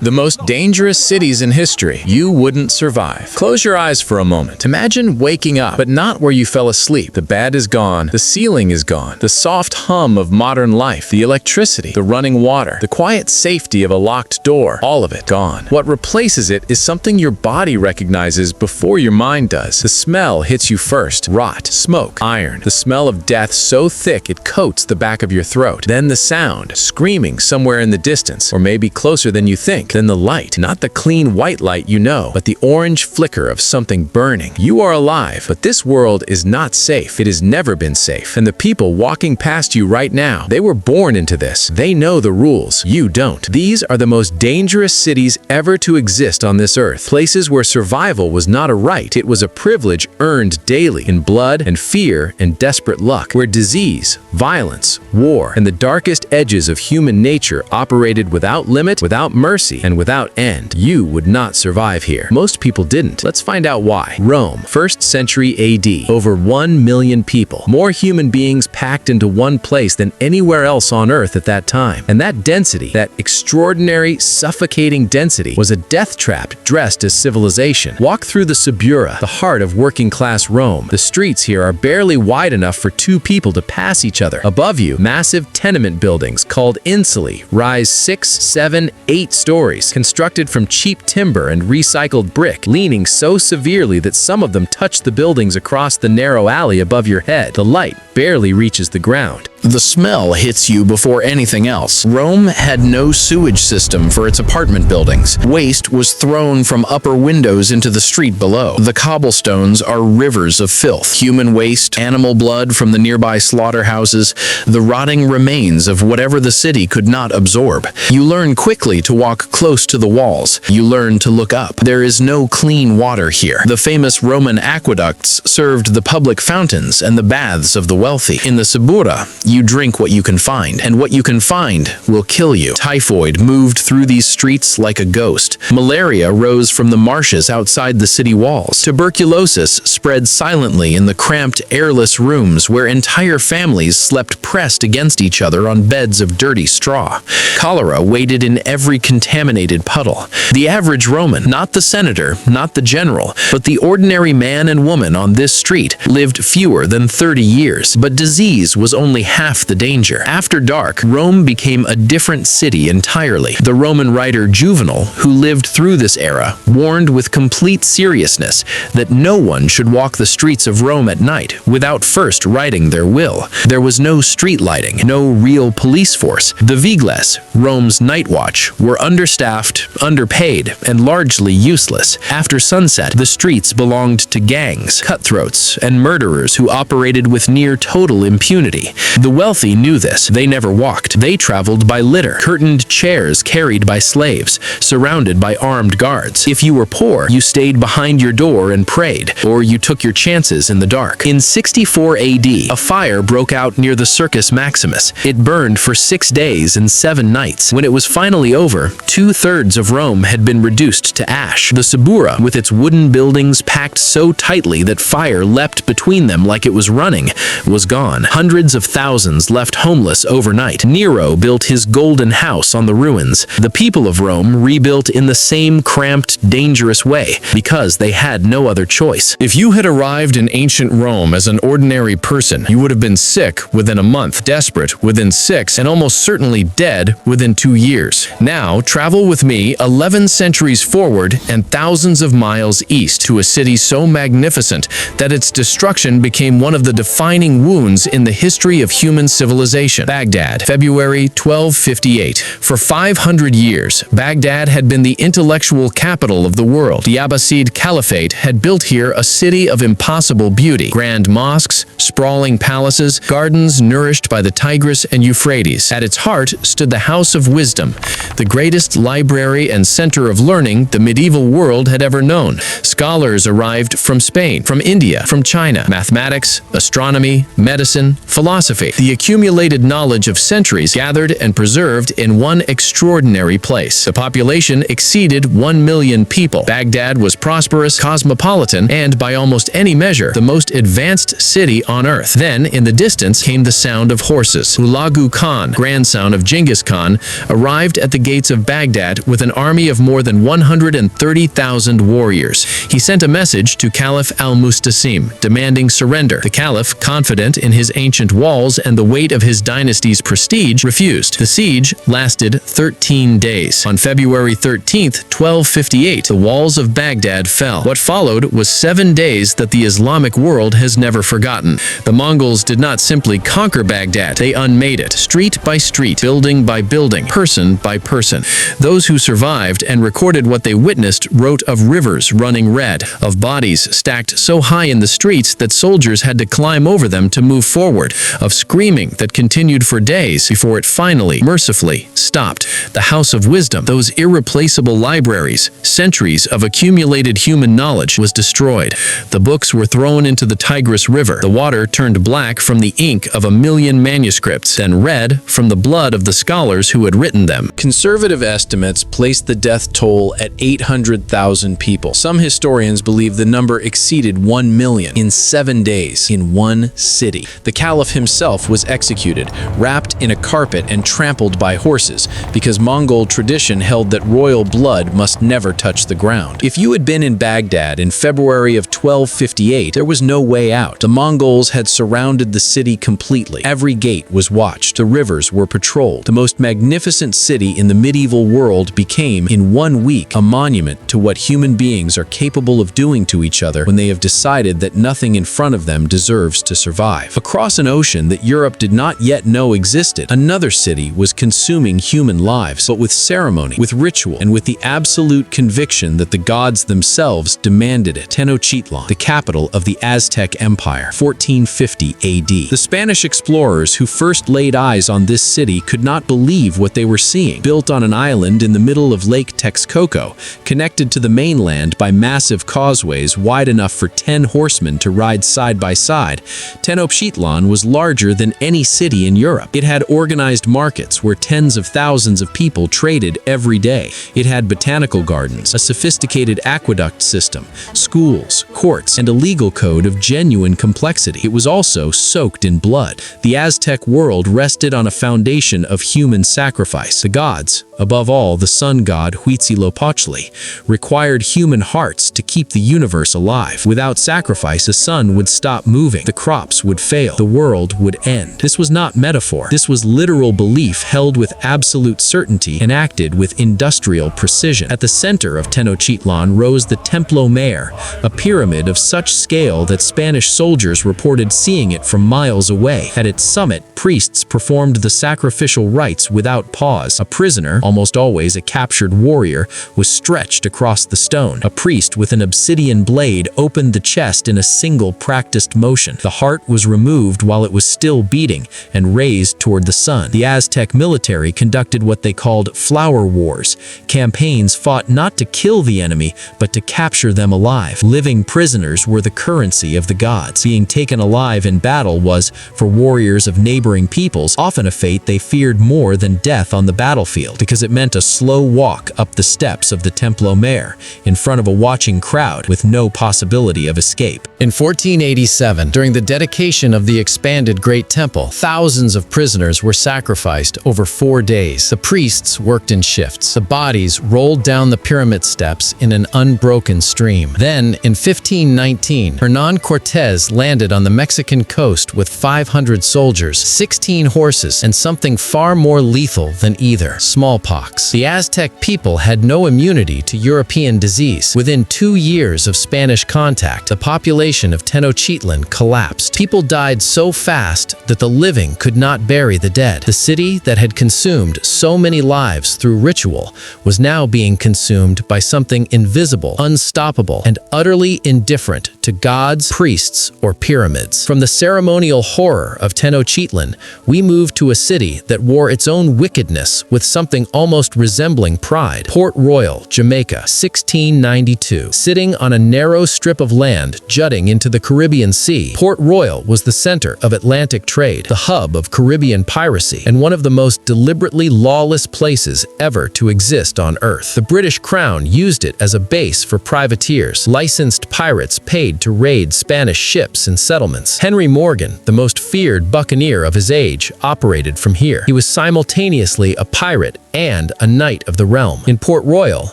The most dangerous cities in history. You wouldn't survive. Close your eyes for a moment. Imagine waking up, but not where you fell asleep. The bed is gone. The ceiling is gone. The soft hum of modern life. The electricity. The running water. The quiet safety of a locked door. All of it gone. What replaces it is something your body recognizes before your mind does. The smell hits you first. Rot, smoke, iron. The smell of death so thick it coats the back of your throat. Then the sound, screaming somewhere in the distance, or maybe closer than you think. Then the light, not the clean white light you know, but the orange flicker of something burning. You are alive, but this world is not safe. It has never been safe. And the people walking past you right now, they were born into this. They know the rules. You don't. These are the most dangerous cities ever to exist on this earth. Places where survival was not a right. It was a privilege earned daily in blood and fear and desperate luck. Where disease, violence, war, and the darkest edges of human nature operated without limit, without mercy, and without end. You would not survive here. Most people didn't. Let's find out why. Rome, 1st century AD. Over 1 million people. More human beings packed into one place than anywhere else on Earth at that time. And that density, that extraordinary, suffocating density, was a death trap dressed as civilization. Walk through the Suburra, the heart of working-class Rome. The streets here are barely wide enough for two people to pass each other. Above you, massive tenement buildings called insulae rise 6, 7, 8 stories, constructed from cheap timber and recycled brick, leaning so severely that some of them touch the buildings across the narrow alley above your head. The light barely reaches the ground. The smell hits you before anything else. Rome had no sewage system for its apartment buildings. Waste was thrown from upper windows into the street below. The cobblestones are rivers of filth. Human waste, animal blood from the nearby slaughterhouses, the rotting remains of whatever the city could not absorb. You learn quickly to walk close to the walls. You learn to look up. There is no clean water here. The famous Roman aqueducts served the public fountains and the baths of the wealthy. In the Suburra, you drink what you can find, and what you can find will kill you. Typhoid moved through these streets like a ghost. Malaria rose from the marshes outside the city walls. Tuberculosis spread silently in the cramped, airless rooms where entire families slept pressed against each other on beds of dirty straw. Cholera waded in every contaminated puddle. The average Roman, not the senator, not the general, but the ordinary man and woman on this street, lived fewer than 30 years, but disease was only half the danger. After dark, Rome became a different city entirely. The Roman writer Juvenal, who lived through this era, warned with complete seriousness that no one should walk the streets of Rome at night without first writing their will. There was no street lighting, no real police force. The Vigles, Rome's night watch, were understaffed, underpaid, and largely useless. After sunset, the streets belonged to gangs, cutthroats, and murderers who operated with near total impunity. The wealthy knew this. They never walked. They traveled by litter, curtained chairs carried by slaves, surrounded by armed guards. If you were poor, you stayed behind your door and prayed, or you took your chances in the dark. In 64 AD, a fire broke out near the Circus Maximus. It burned for 6 days and 7 nights. When it was finally over, 2/3 of Rome had been reduced to ash. The Suburra, with its wooden buildings packed so tightly that fire leapt between them like it was running, was gone. Hundreds of thousands left homeless overnight. Nero built his golden house on the ruins. The people of Rome rebuilt in the same cramped, dangerous way because they had no other choice. If you had arrived in ancient Rome as an ordinary person, you would have been sick within a month, desperate within 6, and almost certainly dead within 2 years. Now, travel with me 11 centuries forward and thousands of miles east to a city so magnificent that its destruction became one of the defining wounds in the history of human civilization. Baghdad, February 1258. For 500 years, Baghdad had been the intellectual capital of the world. The Abbasid Caliphate had built here a city of impossible beauty. Grand mosques, sprawling palaces, gardens nourished by the Tigris and Euphrates. At its heart stood the House of Wisdom, the greatest library and center of learning the medieval world had ever known. Scholars arrived from Spain, from India, from China. Mathematics, astronomy, medicine, philosophy. The accumulated knowledge of centuries gathered and preserved in one extraordinary place. The population exceeded 1 million people. Baghdad was prosperous, cosmopolitan, and by almost any measure, the most advanced city on earth. Then, in the distance, came the sound of horses. Hulagu Khan, grandson of Genghis Khan, arrived at the gates of Baghdad with an army of more than 130,000 warriors. He sent a message to Caliph al-Mustasim, demanding surrender. The Caliph, confident in his ancient walls and the weight of his dynasty's prestige, refused. The siege lasted 13 days. On February 13, 1258, the walls of Baghdad fell. What followed was 7 days that the Islamic world has never forgotten. The Mongols did not simply conquer Baghdad, they unmade it, street by street, building by building, person by person. Those who survived and recorded what they witnessed wrote of rivers running red, of bodies stacked so high in the streets that soldiers had to climb over them to move forward, of screaming that continued for days before it finally, mercifully, stopped. The House of Wisdom, those irreplaceable libraries, centuries of accumulated human knowledge, was destroyed. The books were thrown into the Tigris River. The water turned black from the ink of 1 million manuscripts, then red from the blood of the scholars who had written them. Conservative estimates place the death toll at 800,000 people. Some historians believe the number exceeded 1 million in 7 days in one city. The Caliph himself was executed, wrapped in a carpet and trampled by horses, because Mongol tradition held that royal blood must never touch the ground. If you had been in Baghdad in February of 1258, there was no way out. The Mongols had surrounded the city completely. Every gate was watched. The rivers were patrolled. The most magnificent city in the medieval world became, in 1 week, a monument to what human beings are capable of doing to each other when they have decided that nothing in front of them deserves to survive. Across an ocean that Europe did not yet know existed, another city was consuming human lives, but with ceremony, with ritual, and with the absolute conviction that the gods themselves demanded it. Tenochtitlan, the capital of the Aztec Empire, 1450 AD. The Spanish explorers who first laid eyes on this city could not believe what they were seeing. Built on an island in the middle of Lake Texcoco, connected to the mainland by massive causeways wide enough for 10 horsemen to ride side by side, Tenochtitlan was larger than any city in Europe. It had organized markets where tens of thousands of people traded every day. It had botanical gardens, a sophisticated aqueduct system, schools, courts, and a legal code of genuine complexity. It was also soaked in blood. The Aztec world rested on a foundation of human sacrifice. The gods, above all the sun god Huitzilopochtli, required human hearts to keep the universe alive. Without sacrifice, the sun would stop moving, the crops would fail, the world would end. This was not metaphor. This was literal belief held with absolute certainty and acted with industrial precision. At the center of Tenochtitlan rose the Templo Mayor, a pyramid of such scale that Spanish soldiers reported seeing it from miles away. At its summit, priests performed the sacrificial rites without pause. A prisoner, almost always a captured warrior, was stretched across the stone. A priest with an obsidian blade opened the chest in a single practiced motion. The heart was removed while it was still beating and raised toward the sun. The Aztec military conducted what they called flower wars, campaigns fought not to kill the enemy, but to capture them alive. Living prisoners were the currency of the gods. Being taken alive in battle was, for warriors of neighboring peoples, often a fate they feared more than death on the battlefield, because it meant a slow walk up the steps of the Templo Mayor, in front of a watching crowd with no possibility of escape. In 1487, during the dedication of the expanded Great Temple, thousands of prisoners were sacrificed over 4 days. The priests worked in shifts. The bodies rolled down the pyramid steps in an unbroken stream. Then, in 1519, Hernán Cortés landed on the Mexican coast with 500 soldiers, 16 horses, and something far more lethal than either: smallpox. The Aztec people had no immunity to European disease. Within 2 years of Spanish contact, the population of Tenochtitlan collapsed. People died so fast that the living could not bury the dead. The city that had consumed so many lives through ritual was now being consumed by something invisible, unstoppable, and utterly indifferent to gods, priests, or pyramids. From the ceremonial horror of Tenochtitlan, we moved to a city that wore its own wickedness with something almost resembling pride. Port Royal, Jamaica, 1692. Sitting on a narrow strip of land jutting into the Caribbean Sea, Port Royal was the center of Atlantic Atlantic trade, the hub of Caribbean piracy, and one of the most deliberately lawless places ever to exist on Earth. The British Crown used it as a base for privateers, licensed pirates paid to raid Spanish ships and settlements. Henry Morgan, the most feared buccaneer of his age, operated from here. He was simultaneously a pirate and a knight of the realm. In Port Royal,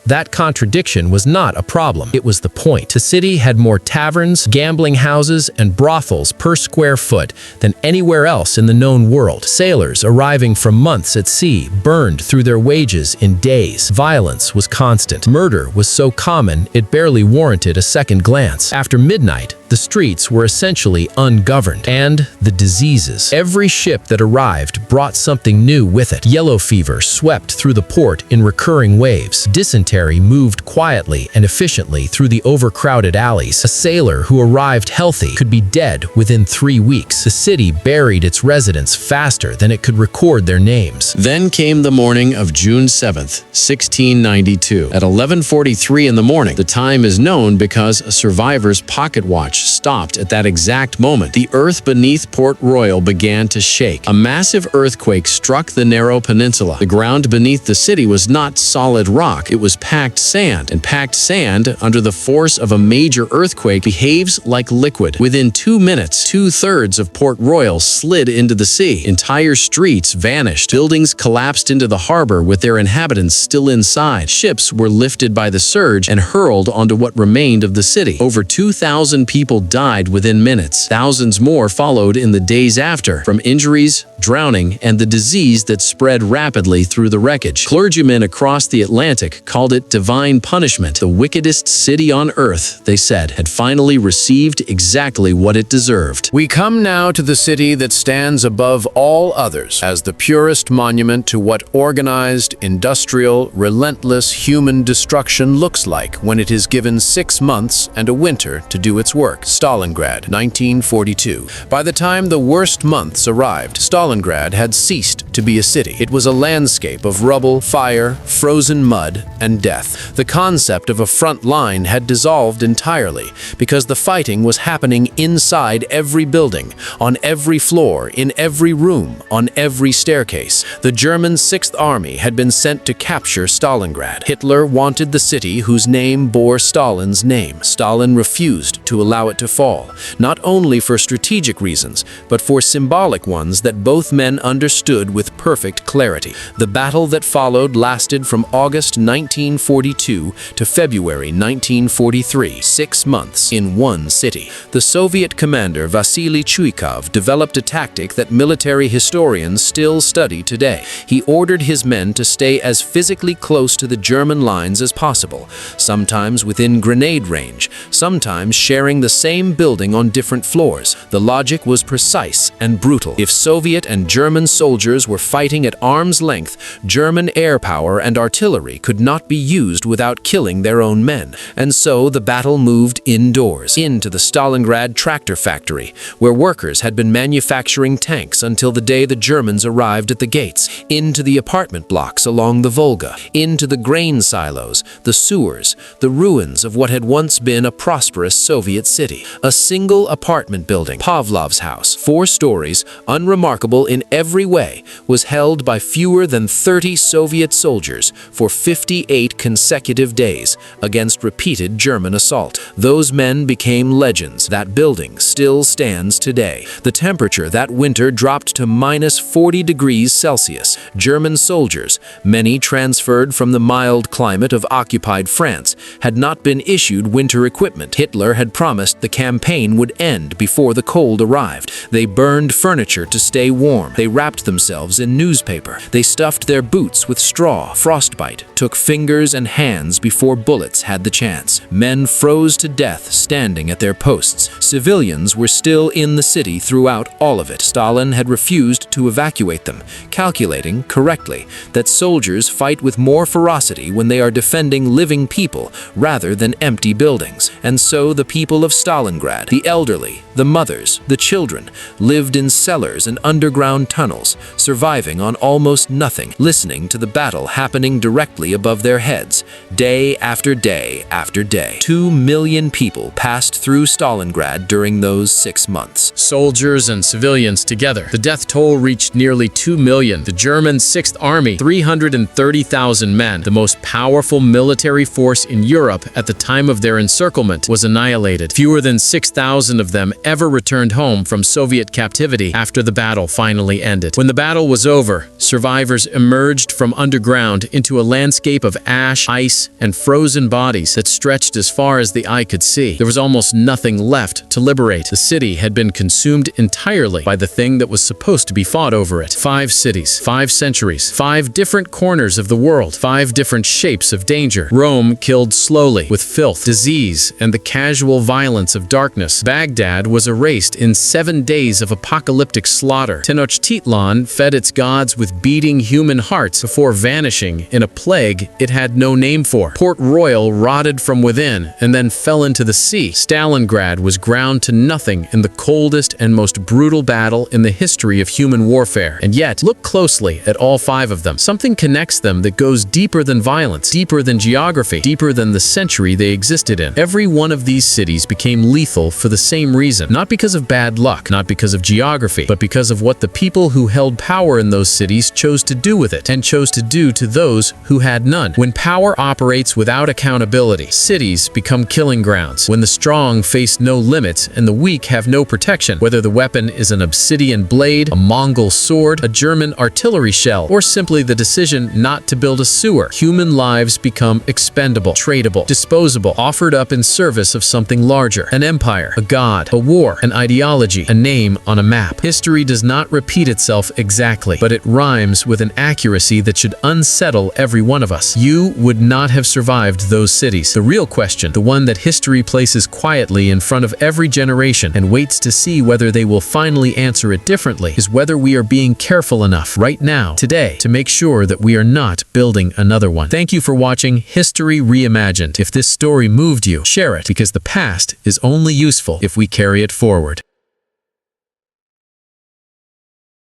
that contradiction was not a problem. It was the point. The city had more taverns, gambling houses, and brothels per square foot than anywhere else in the known world. Sailors arriving from months at sea burned through their wages in days. Violence was constant. Murder was so common it barely warranted a second glance. After midnight, the streets were essentially ungoverned. And the diseases. Every ship that arrived brought something new with it. Yellow fever swept through the port in recurring waves. Dysentery moved quietly and efficiently through the overcrowded alleys. A sailor who arrived healthy could be dead within 3 weeks. The city buried its residents faster than it could record their names. Then came the morning of June 7th, 1692. At 11:43 in the morning, the time is known because a survivor's pocket watch stopped at that exact moment. The earth beneath Port Royal began to shake. A massive earthquake struck the narrow peninsula. The ground beneath the city was not solid rock, it was packed sand, and packed sand, under the force of a major earthquake, behaves like liquid. Within 2 minutes, 2/3 of Port Royal slid into the sea. Entire streets vanished. Buildings collapsed into the harbor with their inhabitants still inside. Ships were lifted by the surge and hurled onto what remained of the city. Over 2,000 people died within minutes. Thousands more followed in the days after, from injuries, drowning, and the disease that spread rapidly through the wreckage. Clergymen across the Atlantic called it divine punishment. The wickedest city on earth, they said, had finally received exactly what it deserved. We come now to the city that stands above all others as the purest monument to what organized, industrial, relentless human destruction looks like when it is given 6 months and a winter to do its work. Stalingrad, 1942. By the time the worst months arrived, Stalingrad had ceased to be a city. It was a landscape of rubble, fire, frozen mud, and death. The concept of a front line had dissolved entirely because the fighting was happening inside every building, on every floor, in every room, on every staircase. The German Sixth Army had been sent to capture Stalingrad. Hitler wanted the city whose name bore Stalin's name. Stalin refused to allow it to fall, not only for strategic reasons, but for symbolic ones that both men understood with perfect clarity. The battle that followed lasted from August 1942 to February 1943, 6 months in one city. The Soviet commander Vasily Chuikov developed a tactic that military historians still study today. He ordered his men to stay as physically close to the German lines as possible, sometimes within grenade range, sometimes sharing the same building on different floors. The logic was precise and brutal. If Soviet and German soldiers were fighting at arm's length, German air power and artillery could not be used without killing their own men. And so the battle moved indoors, into the Stalingrad tractor factory, where workers had been manufacturing tanks until the day the Germans arrived at the gates, into the apartment blocks along the Volga, into the grain silos, the sewers, the ruins of what had once been a prosperous Soviet city. A single apartment building, Pavlov's house, 4 stories, unremarkable in every way, was held by fewer than 30 Soviet soldiers for 58 consecutive days against repeated German assault. Those men became legends. That building still stands today. The temperature that winter dropped to -40 degrees Celsius. German soldiers, many transferred from the mild climate of occupied France, had not been issued winter equipment. Hitler had promised the campaign would end before the cold arrived. They burned furniture to stay warm. They wrapped themselves in newspaper. They stuffed their boots with straw. Frostbite took fingers and hands before bullets had the chance. Men froze to death standing at their posts. Civilians were still in the city throughout all of it. Stalin had refused to evacuate them, calculating correctly that soldiers fight with more ferocity when they are defending living people rather than empty buildings. And so the people of Stalingrad, the elderly, The mothers, the children, lived in cellars and underground tunnels, surviving on almost nothing, listening to the battle happening directly above their heads, day after day after day. 2 million people passed through Stalingrad during those 6 months. Soldiers and civilians together. The death toll reached nearly 2 million. The German 6th Army, 330,000 men, the most powerful military force in Europe at the time of their encirclement, was annihilated. Fewer than 6,000 of them ever returned home from Soviet captivity after the battle finally ended. When the battle was over, survivors emerged from underground into a landscape of ash, ice, and frozen bodies that stretched as far as the eye could see. There was almost nothing left to liberate. The city had been consumed entirely by the thing that was supposed to be fought over it. 5 cities, 5 centuries, 5 different corners of the world, 5 different shapes of danger. Rome killed slowly, with filth, disease, and the casual violence of darkness. Baghdad was erased in 7 days of apocalyptic slaughter. Tenochtitlan fed its gods with beating human hearts before vanishing in a plague it had no name for. Port Royal rotted from within and then fell into the sea. Stalingrad was ground to nothing in the coldest and most brutal battle in the history of human warfare. And yet, look closely at all 5 of them. Something connects them that goes deeper than violence, deeper than geography, deeper than the century they existed in. Every one of these cities became lethal for the same reason. Not because of bad luck, not because of geography, but because of what the people who held power in those cities chose to do with it, and chose to do to those who had none. When power operates without accountability, cities become killing grounds. When the strong face no limits and the weak have no protection, whether the weapon is an obsidian blade, a Mongol sword, a German artillery shell, or simply the decision not to build a sewer, human lives become expendable, tradable, disposable, offered up in service of something larger, an empire, a god, a war, an ideology, a name on a map. History does not repeat itself exactly, but it rhymes with an accuracy that should unsettle every one of us. You would not have survived those cities. The real question, the one that history places quietly in front of every generation and waits to see whether they will finally answer it differently, is whether we are being careful enough right now, today, to make sure that we are not building another one. Thank you for watching History Reimagined. If this story moved you, share it, because the past is only useful if we carry it forward.